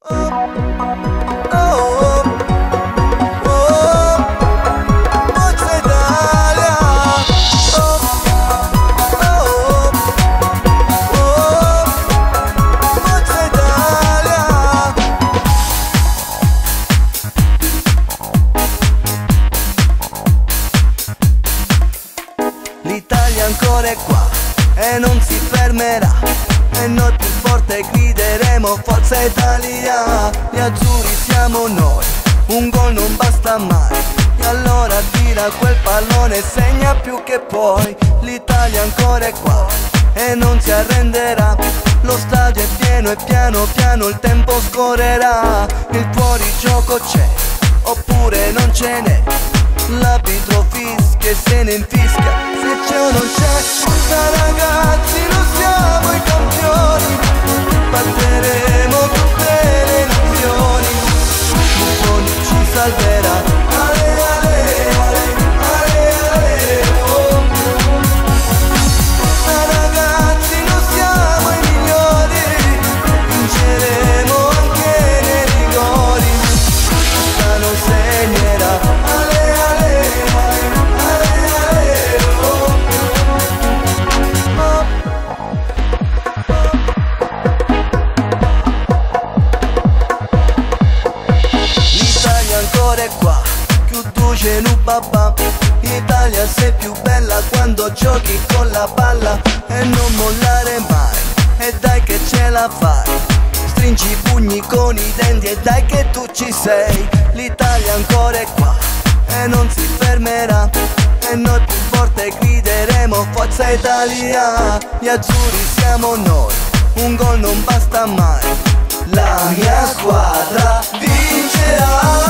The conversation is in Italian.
Forza Italia. Forza Italia. L'Italia ancora è qua e non si fermerà, e noi più forte grideremo Forza Italia. Gli azzurri siamo noi, un gol non basta mai, e allora tira quel pallone e segna più che puoi. L'Italia ancora è qua e non si arrenderà, lo stadio è pieno e piano piano il tempo scorrerà. Il fuorigioco c'è oppure non ce n'è, l'arbitro fischia e se ne infischia, se c'è o non c'è. Forza ragazzi, lo siamo i campioni, batteremo tutte le nazioni, Buffoni ci salverà. Ale, ale, ale, ale, ale, oh. Forza ragazzi, noi siamo i migliori, vinceremo anche nei rigori, questa non segnerà. Ale, ale, ale, ale, ale, oh. L'Italia ancora è qua, più duce nu babà. Italia sei più bella quando giochi con la palla, e non mollare mai, e dai che ce la fai. Stringi i pugni con i denti e dai che tu ci sei. L'Italia ancora è qua e non si fermerà, e noi più forte grideremo Forza Italia. Gli azzurri siamo noi, un gol non basta mai, la mia squadra vincerà.